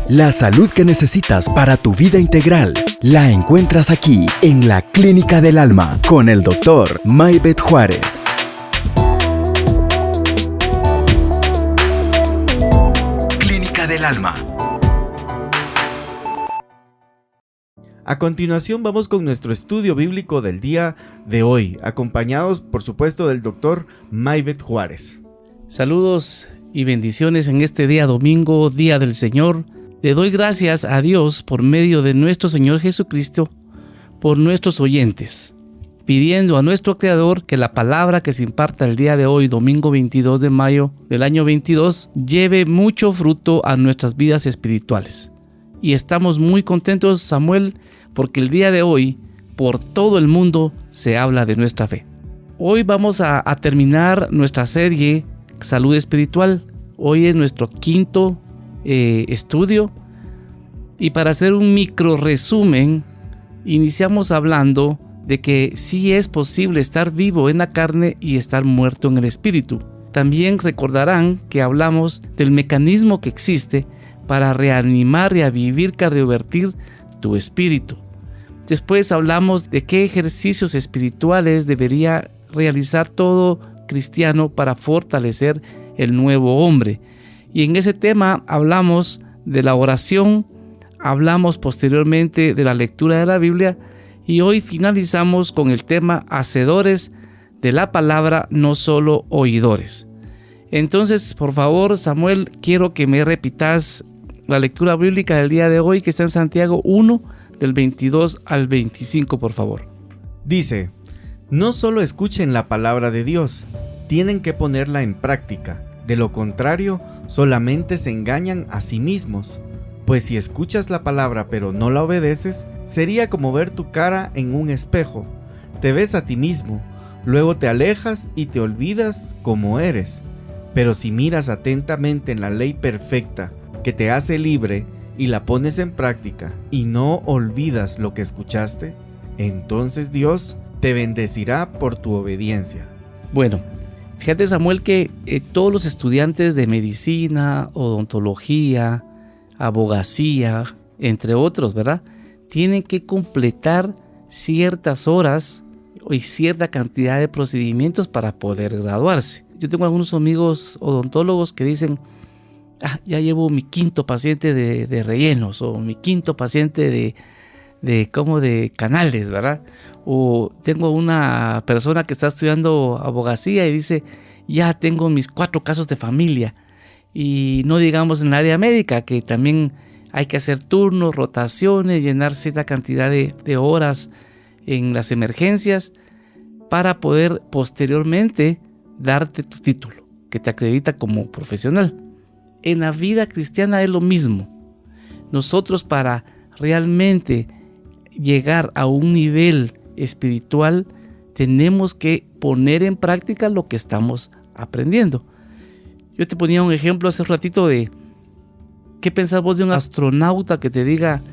La salud que necesitas para tu vida integral la encuentras aquí en la Clínica del Alma con el Dr. Maybeth Juárez. Clínica del Alma. A continuación vamos con nuestro estudio bíblico del día de hoy, acompañados por supuesto del Dr. Maybeth Juárez. Saludos y bendiciones en este día domingo, día del Señor. Le doy gracias a Dios por medio de nuestro Señor Jesucristo, por nuestros oyentes, pidiendo a nuestro Creador que la palabra que se imparta el día de hoy, domingo 22 de mayo del año 22, lleve mucho fruto a nuestras vidas espirituales. Y estamos muy contentos, Samuel, porque el día de hoy, por todo el mundo, se habla de nuestra fe. Hoy vamos a terminar nuestra serie Salud Espiritual. Hoy es nuestro quinto estudio, y para hacer un micro resumen, iniciamos hablando de que sí es posible estar vivo en la carne y estar muerto en el espíritu. También recordarán que hablamos del mecanismo que existe para reanimar y revivir, cardiovertir tu espíritu. Después hablamos de qué ejercicios espirituales debería realizar todo cristiano para fortalecer el nuevo hombre. Y en ese tema hablamos de la oración, hablamos posteriormente de la lectura de la Biblia, y hoy finalizamos con el tema hacedores de la palabra, no solo oidores. Entonces, por favor, Samuel, quiero que me repitas la lectura bíblica del día de hoy, que está en Santiago 1, del 22 al 25, por favor. Dice: no solo escuchen la palabra de Dios, tienen que ponerla en práctica. De lo contrario, solamente se engañan a sí mismos. Pues si escuchas la palabra pero no la obedeces, sería como ver tu cara en un espejo. Te ves a ti mismo, luego te alejas y te olvidas cómo eres. Pero si miras atentamente en la ley perfecta que te hace libre y la pones en práctica y no olvidas lo que escuchaste, entonces Dios te bendecirá por tu obediencia. Bueno, fíjate, Samuel, que todos los estudiantes de medicina, odontología, abogacía, entre otros, ¿verdad?, tienen que completar ciertas horas y cierta cantidad de procedimientos para poder graduarse. Yo tengo algunos amigos odontólogos que dicen: ya llevo mi quinto paciente de rellenos, o mi quinto paciente de canales, ¿verdad? O tengo una persona que está estudiando abogacía y dice: ya tengo mis 4 casos de familia. Y no digamos en el área médica, que también hay que hacer turnos, rotaciones, llenar cierta cantidad de horas en las emergencias para poder posteriormente darte tu título, que te acredita como profesional. En la vida cristiana es lo mismo. Nosotros, para realmente llegar a un nivel espiritual, tenemos que poner en práctica lo que estamos aprendiendo. Yo te ponía un ejemplo hace un ratito de ¿qué pensás vos de un astronauta que te diga: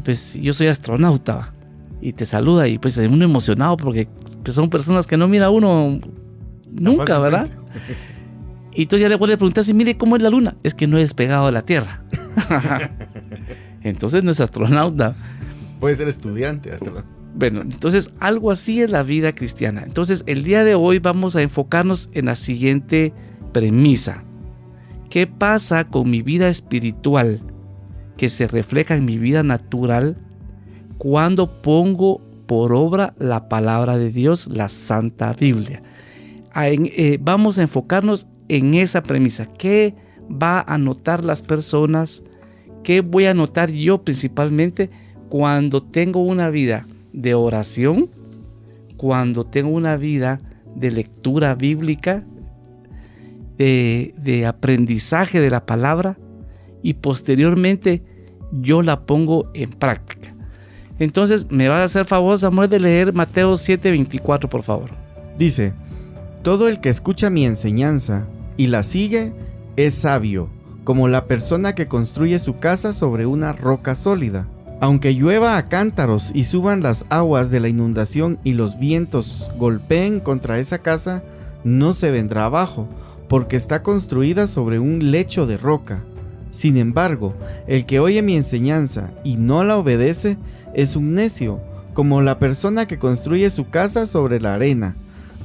pues yo soy astronauta, y te saluda, y pues uno emocionado porque pues son personas que no mira uno nunca, ¿verdad? Y entonces ya le vuelve a preguntar: si mire cómo es la luna. Es que no he despegado de la Tierra. Entonces no es astronauta. Puede ser estudiante hasta. Bueno, entonces algo así es la vida cristiana. Entonces el día de hoy vamos a enfocarnos en la siguiente premisa: ¿qué pasa con mi vida espiritual que se refleja en mi vida natural cuando pongo por obra la palabra de Dios, la Santa Biblia? Vamos a enfocarnos en esa premisa. ¿Qué va a notar las personas? ¿Qué voy a notar yo principalmente cuando tengo una vida de oración, cuando tengo una vida de lectura bíblica, de aprendizaje de la palabra, y posteriormente yo la pongo en práctica? Entonces, me vas a hacer favor, Samuel, de leer Mateo 7:24, por favor. Dice: todo el que escucha mi enseñanza y la sigue es sabio, como la persona que construye su casa sobre una roca sólida. Aunque llueva a cántaros y suban las aguas de la inundación y los vientos golpeen contra esa casa, no se vendrá abajo, porque está construida sobre un lecho de roca. Sin embargo, el que oye mi enseñanza y no la obedece es un necio, como la persona que construye su casa sobre la arena.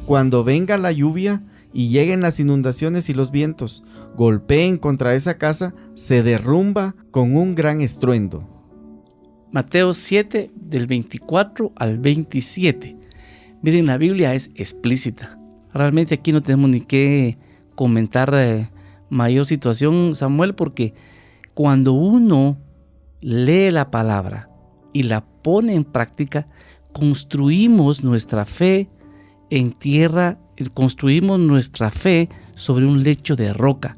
Cuando venga la lluvia y lleguen las inundaciones y los vientos, golpeen contra esa casa, se derrumba con un gran estruendo. Mateo 7, del 24 al 27. Miren, la Biblia es explícita. Realmente aquí no tenemos ni que comentar mayor situación, Samuel, porque cuando uno lee la palabra y la pone en práctica, construimos nuestra fe en tierra, construimos nuestra fe sobre un lecho de roca.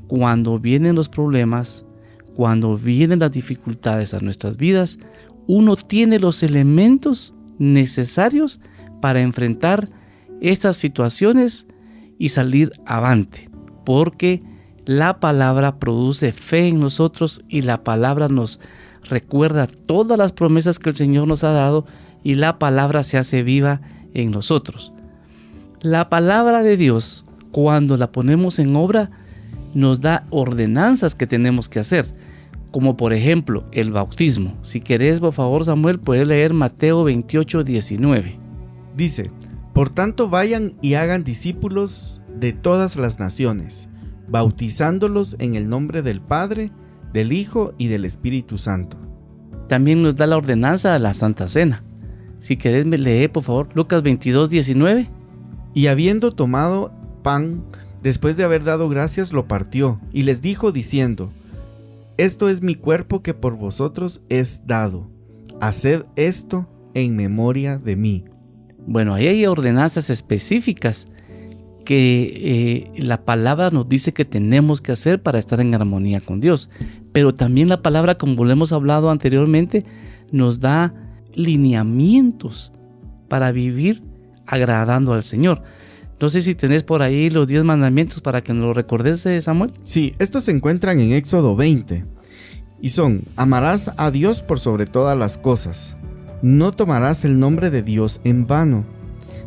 Cuando vienen los problemas, cuando vienen las dificultades a nuestras vidas, uno tiene los elementos necesarios para enfrentar estas situaciones y salir avante, porque la palabra produce fe en nosotros y la palabra nos recuerda todas las promesas que el Señor nos ha dado y la palabra se hace viva en nosotros. La palabra de Dios, cuando la ponemos en obra, nos da ordenanzas que tenemos que hacer, como por ejemplo el bautismo. Si querés, por favor, Samuel, puedes leer Mateo 28, 19. Dice: por tanto vayan y hagan discípulos de todas las naciones, bautizándolos en el nombre del Padre, del Hijo y del Espíritu Santo. También nos da la ordenanza de la Santa Cena. Si querés, me lee, por favor, Lucas 22, 19. Y habiendo tomado pan, después de haber dado gracias, lo partió, y les dijo diciendo: esto es mi cuerpo que por vosotros es dado. Haced esto en memoria de mí. Bueno, ahí hay ordenanzas específicas que la palabra nos dice que tenemos que hacer para estar en armonía con Dios. Pero también la palabra, como lo hemos hablado anteriormente, nos da lineamientos para vivir agradando al Señor. No sé si tenés por ahí los 10 mandamientos para que nos lo recordes, Samuel. Sí, estos se encuentran en Éxodo 20 y son: amarás a Dios por sobre todas las cosas, no tomarás el nombre de Dios en vano,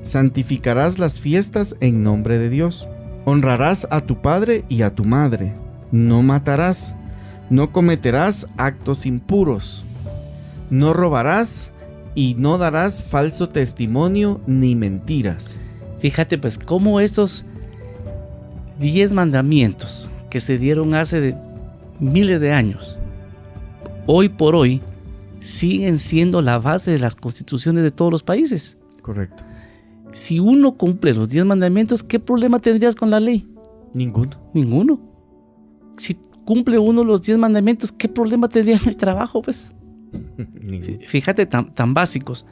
santificarás las fiestas en nombre de Dios, honrarás a tu padre y a tu madre, no matarás, no cometerás actos impuros, no robarás y no darás falso testimonio ni mentiras. Fíjate pues cómo estos 10 mandamientos que se dieron hace miles de años, hoy por hoy siguen siendo la base de las constituciones de todos los países. Correcto. Si uno cumple los 10 mandamientos, ¿qué problema tendrías con la ley? Ninguno. Si cumple uno los 10 mandamientos, ¿qué problema tendría en el trabajo, pues? Fíjate, tan básicos.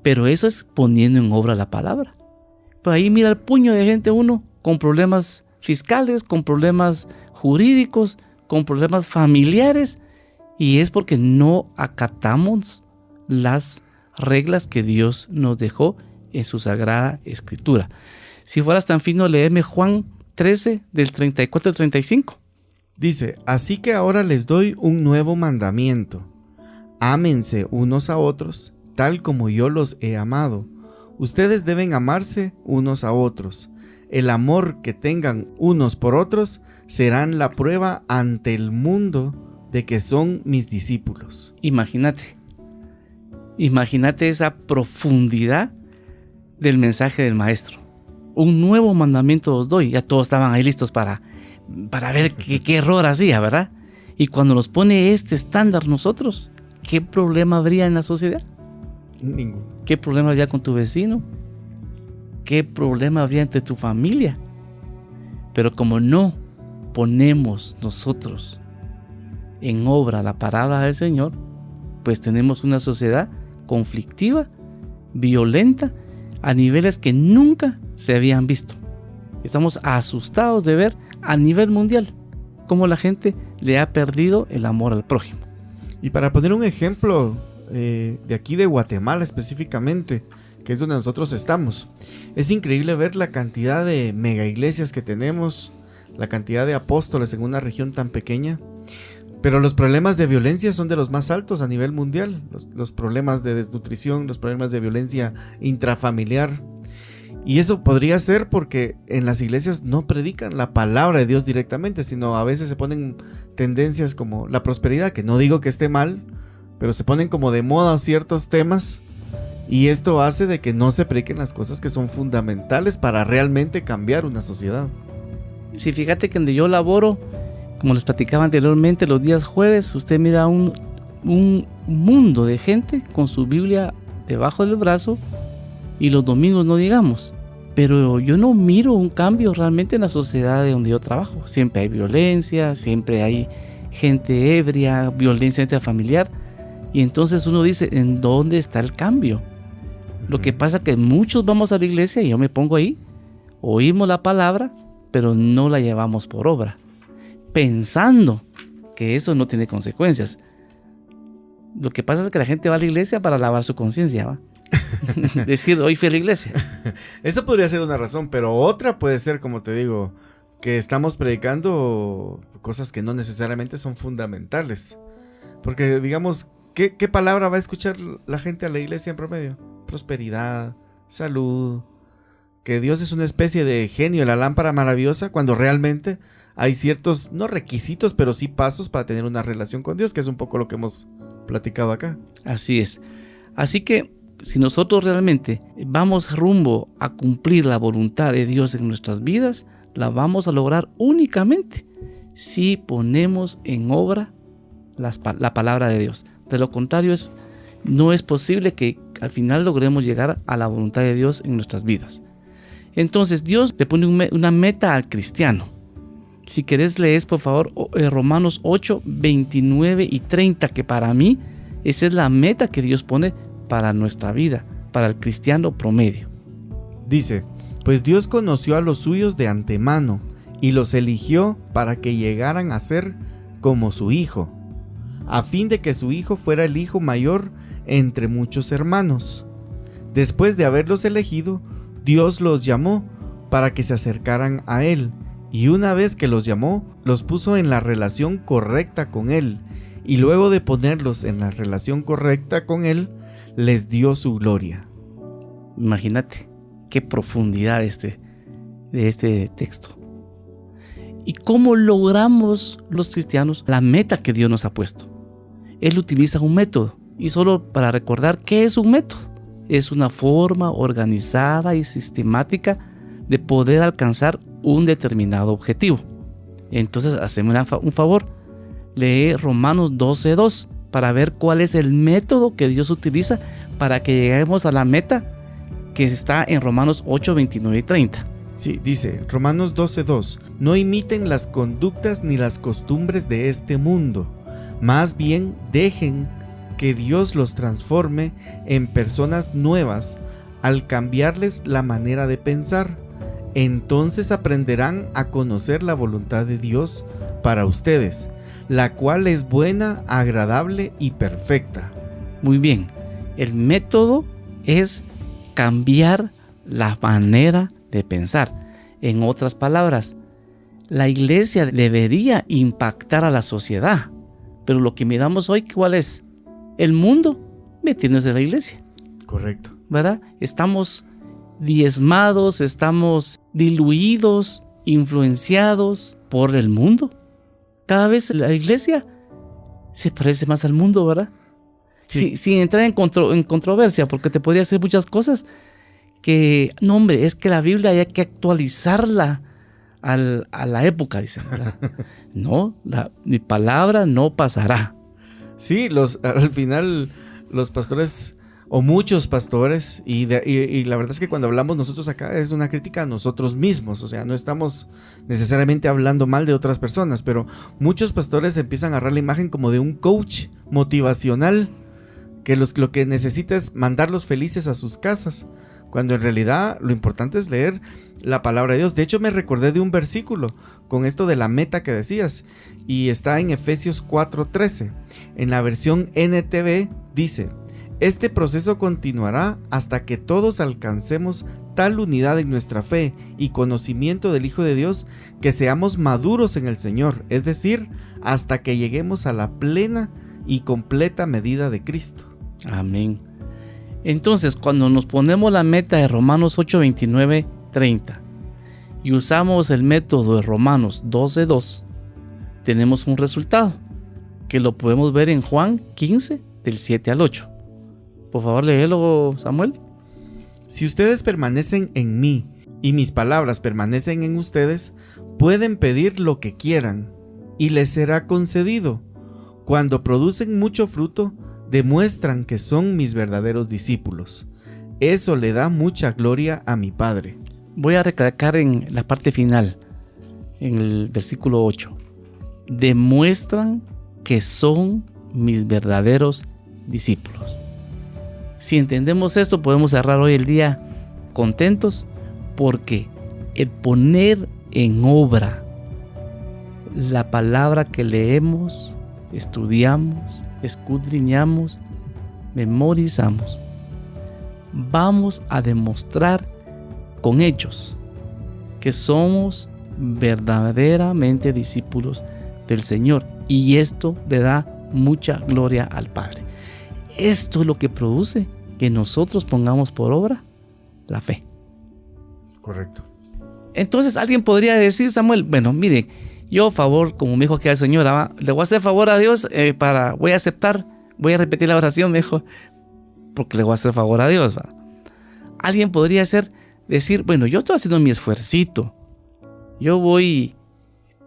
Pero eso es poniendo en obra la palabra. Pues ahí mira el puño de gente uno con problemas fiscales, con problemas jurídicos, con problemas familiares, y es porque no acatamos las reglas que Dios nos dejó en su sagrada escritura. Si fueras tan fino, léeme Juan 13 del 34 al 35. Dice: así que ahora les doy un nuevo mandamiento: ámense unos a otros, tal como yo los he amado. Ustedes deben amarse unos a otros. El amor que tengan unos por otros serán la prueba ante el mundo de que son mis discípulos. Imagínate esa profundidad del mensaje del maestro. Un nuevo mandamiento os doy. Ya todos estaban ahí listos para ver qué error hacía, ¿verdad? Y cuando nos pone este estándar nosotros, ¿qué problema habría en la sociedad? Ninguno. ¿Qué problema habría con tu vecino? ¿Qué problema habría entre tu familia? Pero como no ponemos nosotros en obra la palabra del Señor, pues tenemos una sociedad conflictiva, violenta, a niveles que nunca se habían visto. Estamos asustados de ver a nivel mundial cómo la gente le ha perdido el amor al prójimo. Y para poner un ejemplo de aquí de Guatemala específicamente, que es donde nosotros estamos, es increíble ver la cantidad de mega iglesias que tenemos, la cantidad de apóstoles en una región tan pequeña, pero los problemas de violencia son de los más altos a nivel mundial, los problemas de desnutrición, los problemas de violencia intrafamiliar. Y eso podría ser porque en las iglesias no predican la palabra de Dios directamente, sino a veces se ponen tendencias como la prosperidad, que no digo que esté mal, pero se ponen como de moda ciertos temas, y esto hace de que no se prediquen las cosas que son fundamentales para realmente cambiar una sociedad. Sí, fíjate que donde yo laboro, como les platicaba anteriormente, los días jueves, usted mira un mundo de gente con su Biblia debajo del brazo, y los domingos no digamos. Pero yo no miro un cambio realmente en la sociedad de donde yo trabajo. Siempre hay violencia, siempre hay gente ebria, violencia intrafamiliar. Y entonces uno dice, ¿en dónde está el cambio? Lo que pasa es que muchos vamos a la iglesia, y yo me pongo ahí, oímos la palabra, pero no la llevamos por obra, pensando que eso no tiene consecuencias. Lo que pasa es que la gente va a la iglesia para lavar su conciencia, ¿va? Decir, hoy fui a la iglesia. Eso podría ser una razón, pero otra puede ser, como te digo, que estamos predicando cosas que no necesariamente son fundamentales. Porque, digamos, ¿qué palabra va a escuchar la gente a la iglesia en promedio? Prosperidad, salud, que Dios es una especie de genio, la lámpara maravillosa, cuando realmente hay ciertos, no requisitos, pero sí pasos para tener una relación con Dios, que es un poco lo que hemos platicado acá. Así es. Así que si nosotros realmente vamos rumbo a cumplir la voluntad de Dios en nuestras vidas, la vamos a lograr únicamente si ponemos en obra la palabra de Dios. De lo contrario, no es posible que al final logremos llegar a la voluntad de Dios en nuestras vidas. Entonces Dios le pone una meta al cristiano. Si querés lees por favor Romanos 8, 29 y 30, que para mí esa es la meta que Dios pone para nuestra vida, para el cristiano promedio. Dice, pues Dios conoció a los suyos de antemano y los eligió para que llegaran a ser como su Hijo, a fin de que su Hijo fuera el hijo mayor entre muchos hermanos. Después de haberlos elegido, Dios los llamó para que se acercaran a Él, y una vez que los llamó, los puso en la relación correcta con Él, y luego de ponerlos en la relación correcta con Él, les dio su gloria. Imagínate qué profundidad de este texto. ¿Y cómo logramos los cristianos la meta que Dios nos ha puesto? Él utiliza un método, y solo para recordar qué es un método. Es una forma organizada y sistemática de poder alcanzar un determinado objetivo. Entonces, hacemos un favor, lee Romanos 12:2 para ver cuál es el método que Dios utiliza para que lleguemos a la meta que está en Romanos 8, 29 y 30. Sí, dice Romanos 12:2, no imiten las conductas ni las costumbres de este mundo, más bien dejen que Dios los transforme en personas nuevas al cambiarles la manera de pensar. Entonces aprenderán a conocer la voluntad de Dios para ustedes, la cual es buena, agradable y perfecta. Muy bien, el método es cambiar la manera de pensar. En otras palabras, la iglesia debería impactar a la sociedad, pero lo que miramos hoy, ¿cuál es? El mundo metiéndose en la iglesia. Correcto. ¿Verdad? Estamos diezmados, estamos diluidos, influenciados por el mundo. Cada vez la iglesia se parece más al mundo, ¿verdad? Sí. Sin entrar en controversia, porque te podría decir muchas cosas que, no hombre, es que la Biblia hay que actualizarla a la época, dicen, ¿verdad? No, mi palabra no pasará. Sí, al final los pastores, o muchos pastores, y la verdad es que cuando hablamos nosotros acá es una crítica a nosotros mismos, o sea, no estamos necesariamente hablando mal de otras personas, pero muchos pastores empiezan a agarrar la imagen como de un coach motivacional, que lo que necesita es mandarlos felices a sus casas, cuando en realidad lo importante es leer la palabra de Dios. De hecho, me recordé de un versículo con esto de la meta que decías, y está en Efesios 4:13. En la versión NTV dice: este proceso continuará hasta que todos alcancemos tal unidad en nuestra fe y conocimiento del Hijo de Dios que seamos maduros en el Señor, es decir, hasta que lleguemos a la plena y completa medida de Cristo. Amén. Entonces, cuando nos ponemos la meta de Romanos 8, 29, 30 y usamos el método de Romanos 12:2, tenemos un resultado que lo podemos ver en Juan 15, del 7 al 8. Por favor, léelo, Samuel. Si ustedes permanecen en mí y mis palabras permanecen en ustedes, pueden pedir lo que quieran y les será concedido. Cuando producen mucho fruto, demuestran que son mis verdaderos discípulos. Eso le da mucha gloria a mi Padre. Voy a recalcar en la parte final, en el versículo 8. Demuestran que son mis verdaderos discípulos. Si entendemos esto, podemos cerrar hoy el día contentos, porque el poner en obra la palabra que leemos, estudiamos, escudriñamos, memorizamos, vamos a demostrar con hechos que somos verdaderamente discípulos del Señor, y esto le da mucha gloria al Padre. Esto es lo que produce que nosotros pongamos por obra la fe. Correcto. Entonces alguien podría decir, Samuel, bueno, mire, yo favor, como me dijo aquella señora, le voy a hacer favor a Dios, voy a aceptar, voy a repetir la oración, me dijo, porque le voy a hacer favor a Dios. ¿Va? Alguien podría decir, bueno, yo estoy haciendo mi esfuercito, yo voy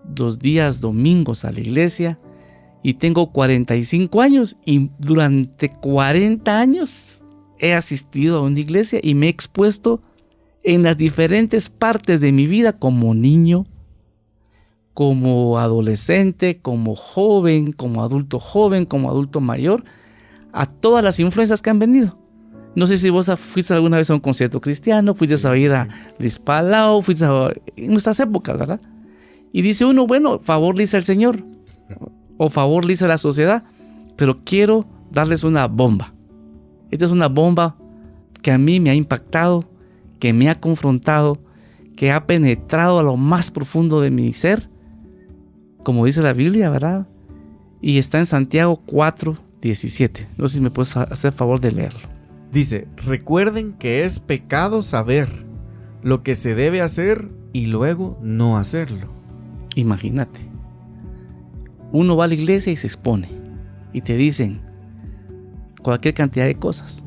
2 días domingos a la iglesia y tengo 45 años y durante 40 años he asistido a una iglesia y me he expuesto en las diferentes partes de mi vida, como niño, como adolescente, como joven, como adulto mayor, a todas las influencias que han venido. No sé si vos fuiste alguna vez a un concierto cristiano, fuiste a oír a Luis Palau, en nuestras épocas, ¿verdad? Y dice uno, bueno, favor le hice al Señor, o favor le hice a la sociedad, pero quiero darles una bomba. Esta es una bomba que a mí me ha impactado, que me ha confrontado, que ha penetrado a lo más profundo de mi ser, como dice la Biblia, ¿verdad? Y está en Santiago 4:17. No sé si me puedes hacer favor de leerlo. Dice, recuerden que es pecado saber lo que se debe hacer y luego no hacerlo. Imagínate. Uno va a la iglesia y se expone y te dicen cualquier cantidad de cosas.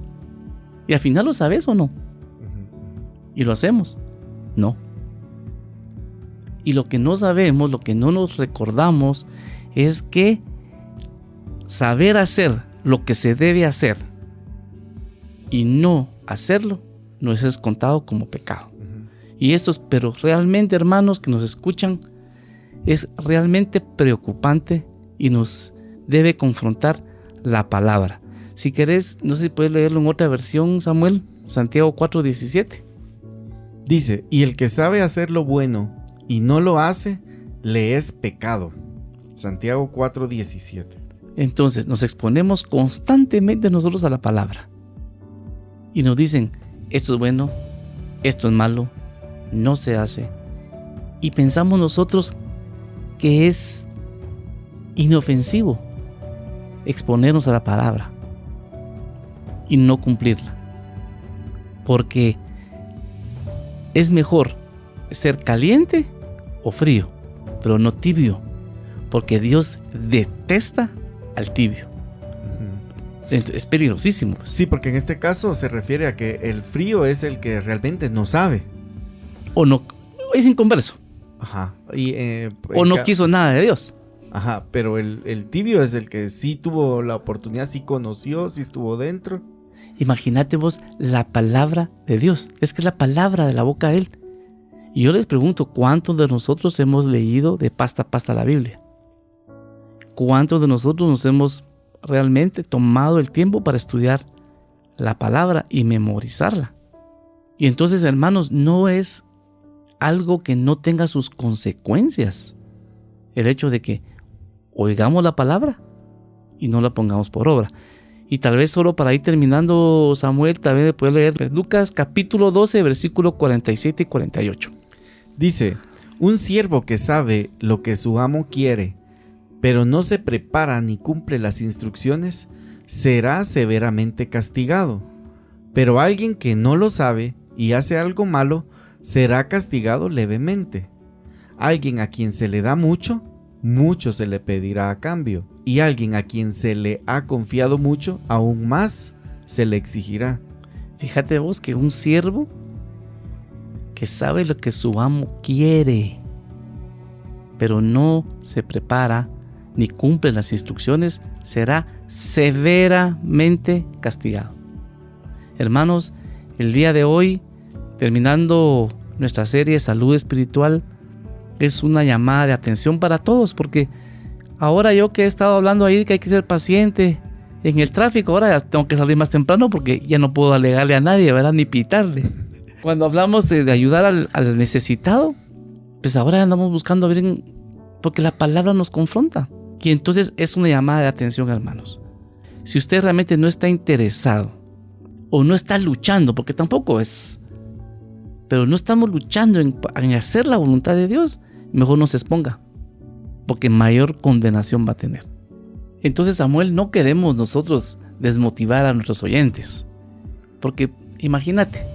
Y al final lo sabes o no. ¿Y lo hacemos? No. Y lo que no sabemos, lo que no nos recordamos, es que saber hacer lo que se debe hacer y no hacerlo no es descontado como pecado. Y esto es, pero realmente, hermanos que nos escuchan, es realmente preocupante y nos debe confrontar la palabra. Si querés, no sé si puedes leerlo en otra versión, Samuel, Santiago 4:17. Dice, y el que sabe hacer lo bueno y no lo hace, le es pecado. Santiago 4:17. Entonces nos exponemos constantemente nosotros a la palabra. Y nos dicen, esto es bueno, esto es malo, no se hace. Y pensamos nosotros que es inofensivo exponernos a la palabra y no cumplirla. Porque es mejor ser caliente o frío, pero no tibio, porque Dios detesta al tibio. Es peligrosísimo. Sí, porque en este caso se refiere a que el frío es el que realmente no sabe. O no, es inconverso. Ajá. O no quiso nada de Dios. Ajá, pero el tibio es el que sí tuvo la oportunidad, sí conoció, sí estuvo dentro. Imagínate vos la palabra de Dios. Es que es la palabra de la boca de Él. Y yo les pregunto, ¿cuántos de nosotros hemos leído de pasta a pasta la Biblia? ¿Cuántos de nosotros nos hemos realmente tomado el tiempo para estudiar la palabra y memorizarla? Y entonces, hermanos, no es algo que no tenga sus consecuencias. El hecho de que oigamos la palabra y no la pongamos por obra. Y tal vez solo para ir terminando, Samuel, también puede leer Lucas capítulo 12, versículo 47 y 48. Dice, un siervo que sabe lo que su amo quiere, pero no se prepara ni cumple las instrucciones, será severamente castigado. Pero alguien que no lo sabe y hace algo malo será castigado levemente. Alguien a quien se le da mucho, mucho se le pedirá a cambio. Y alguien a quien se le ha confiado mucho, aún más se le exigirá. Fíjate vos que un siervo que sabe lo que su amo quiere, pero no se prepara ni cumple las instrucciones, será severamente castigado. Hermanos, el día de hoy, terminando nuestra serie Salud Espiritual, es una llamada de atención para todos, porque ahora yo que he estado hablando ahí que hay que ser paciente en el tráfico, ahora ya tengo que salir más temprano porque ya no puedo alegarle a nadie, ¿verdad? Ni pitarle. Cuando hablamos de ayudar al necesitado, pues ahora andamos buscando ver porque la palabra nos confronta. Y entonces es una llamada de atención, hermanos. Si usted realmente no está interesado o no está luchando, porque tampoco es, pero no estamos luchando en hacer la voluntad de Dios, mejor no se exponga, porque mayor condenación va a tener. Entonces, Samuel, no queremos nosotros desmotivar a nuestros oyentes, porque imagínate,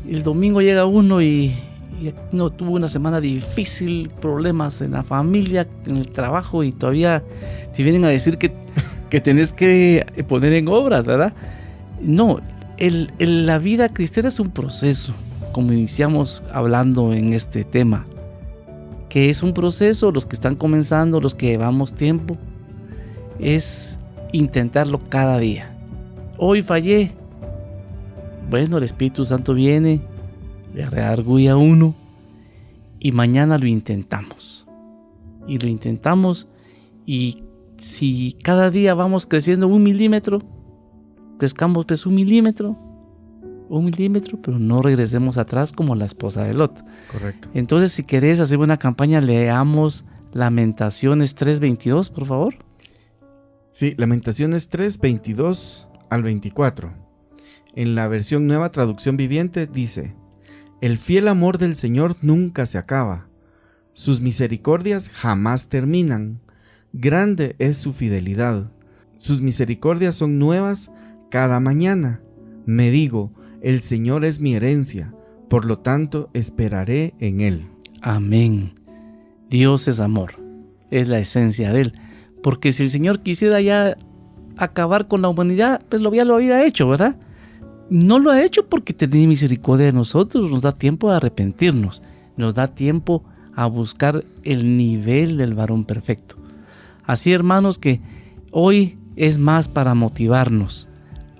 el domingo llega uno y no tuvo una semana difícil, problemas en la familia, en el trabajo, y todavía te vienen a decir que tenés que poner en obras, ¿verdad? No, la vida cristiana es un proceso, como iniciamos hablando en este tema, que es un proceso. Los que están comenzando, los que llevamos tiempo, es intentarlo cada día. Hoy fallé, bueno, el Espíritu Santo viene, le redarguye a uno, y mañana lo intentamos. Y lo intentamos, y si cada día vamos creciendo 1 milímetro, crezcamos pues 1 milímetro, pero no regresemos atrás como la esposa de Lot. Correcto. Entonces, si querés hacer una campaña, leamos Lamentaciones 3:22, por favor. Sí, Lamentaciones 3:22 al 24. En la versión Nueva Traducción Viviente dice: El fiel amor del Señor nunca se acaba. Sus misericordias jamás terminan. Grande es su fidelidad. Sus misericordias son nuevas cada mañana. Me digo, el Señor es mi herencia, por lo tanto esperaré en Él. Amén. Dios es amor, es la esencia de Él. Porque si el Señor quisiera ya acabar con la humanidad, pues ya lo había hecho, ¿verdad? No lo ha hecho porque tiene misericordia de nosotros, nos da tiempo de arrepentirnos, nos da tiempo a buscar el nivel del varón perfecto. Así, hermanos, que hoy es más para motivarnos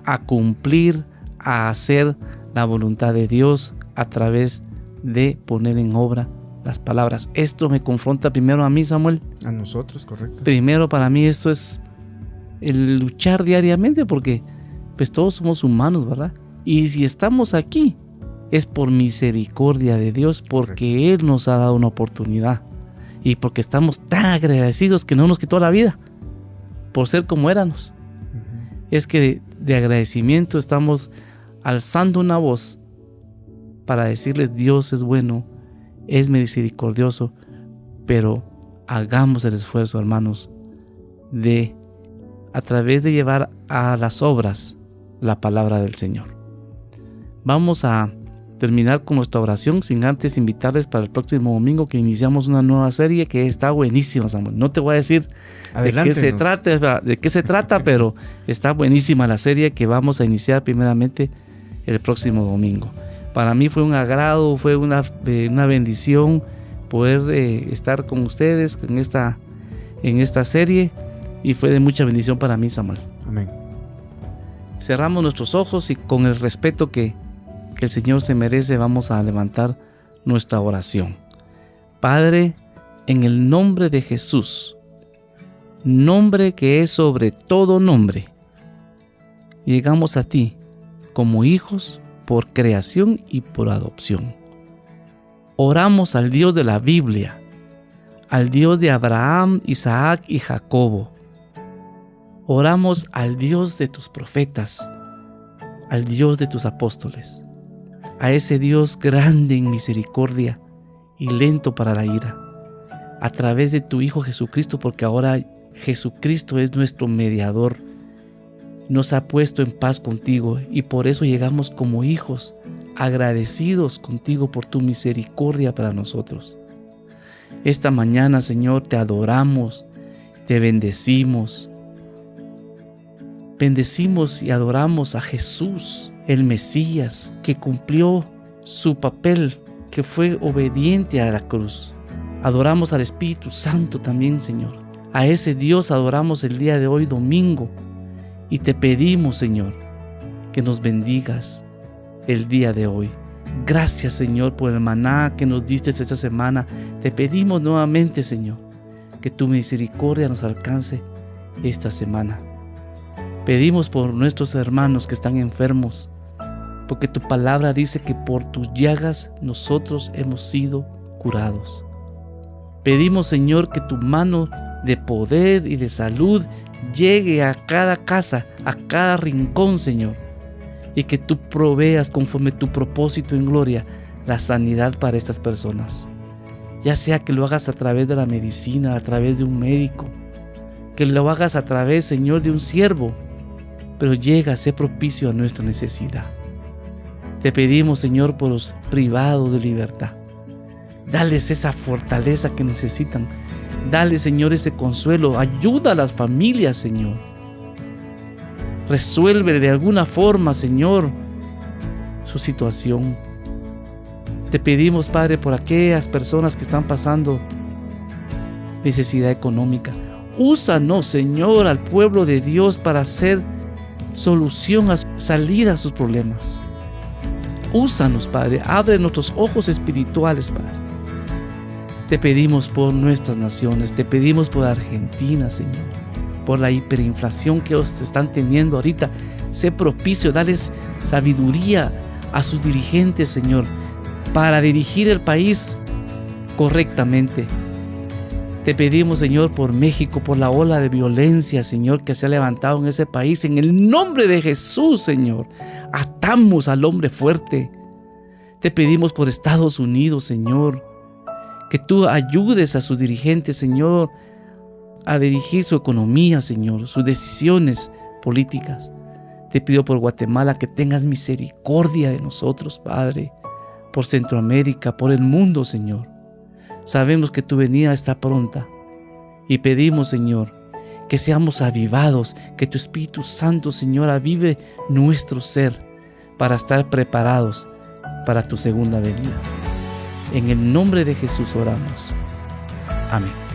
a cumplir, a hacer la voluntad de Dios a través de poner en obra las palabras. Esto me confronta primero a mí, Samuel. A nosotros, correcto. Primero para mí esto es el luchar diariamente, porque pues todos somos humanos, ¿verdad? Y si estamos aquí es por misericordia de Dios, porque Él nos ha dado una oportunidad y porque estamos tan agradecidos que no nos quitó la vida por ser como éramos. Es que de agradecimiento estamos alzando una voz para decirles: Dios es bueno, es misericordioso, pero hagamos el esfuerzo, hermanos, de a través de llevar a las obras la palabra del Señor. Vamos a terminar con nuestra oración sin antes invitarles para el próximo domingo que iniciamos una nueva serie que está buenísima, Samuel. No te voy a decir de qué se trata, pero está buenísima la serie que vamos a iniciar primeramente el próximo domingo. Para mí fue un agrado, fue una bendición poder estar con ustedes en esta serie, y fue de mucha bendición para mí, Samuel. Amén. Cerramos nuestros ojos y con el respeto que el Señor se merece, vamos a levantar nuestra oración. Padre, en el nombre de Jesús, nombre que es sobre todo nombre, llegamos a ti como hijos por creación y por adopción. Oramos al Dios de la Biblia, al Dios de Abraham, Isaac y Jacobo. Oramos al Dios de tus profetas, al Dios de tus apóstoles, a ese Dios grande en misericordia y lento para la ira, a través de tu Hijo Jesucristo, porque ahora Jesucristo es nuestro mediador nos ha puesto en paz contigo y por eso llegamos como hijos, agradecidos contigo por tu misericordia para nosotros. Esta mañana, Señor, te adoramos, te bendecimos. Bendecimos y adoramos a Jesús, el Mesías, que cumplió su papel, que fue obediente a la cruz. Adoramos al Espíritu Santo también, Señor. A ese Dios adoramos el día de hoy, domingo. Y te pedimos, Señor, que nos bendigas el día de hoy. Gracias, Señor, por el maná que nos diste esta semana. Te pedimos nuevamente, Señor, que tu misericordia nos alcance esta semana. Pedimos por nuestros hermanos que están enfermos, porque tu palabra dice que por tus llagas nosotros hemos sido curados. Pedimos, Señor, que tu mano de poder y de salud llegue a cada casa, a cada rincón, Señor, y que tú proveas conforme tu propósito en gloria la sanidad para estas personas. Ya sea que lo hagas a través de la medicina, a través de un médico, que lo hagas a través, Señor, de un siervo, pero llega a ser propicio a nuestra necesidad. Te pedimos, Señor, por los privados de libertad. Dales esa fortaleza que necesitan. Dale, Señor, ese consuelo. Ayuda a las familias, Señor. Resuelve de alguna forma, Señor, su situación. Te pedimos, Padre, por aquellas personas que están pasando necesidad económica. Úsanos, Señor, al pueblo de Dios para hacer solución, salida a sus problemas. Úsanos, Padre. Abre nuestros ojos espirituales, Padre. Te pedimos por nuestras naciones. Te pedimos por Argentina, Señor. Por la hiperinflación que ellos están teniendo ahorita. Sé propicio. Dales sabiduría a sus dirigentes, Señor, para dirigir el país correctamente. Te pedimos, Señor, por México, por la ola de violencia, Señor, que se ha levantado en ese país. En el nombre de Jesús, Señor, atamos al hombre fuerte. Te pedimos por Estados Unidos, Señor, que tú ayudes a sus dirigentes, Señor, a dirigir su economía, Señor, sus decisiones políticas. Te pido por Guatemala que tengas misericordia de nosotros, Padre, por Centroamérica, por el mundo, Señor. Sabemos que tu venida está pronta y pedimos, Señor, que seamos avivados, que tu Espíritu Santo, Señor, avive nuestro ser para estar preparados para tu segunda venida. En el nombre de Jesús oramos. Amén.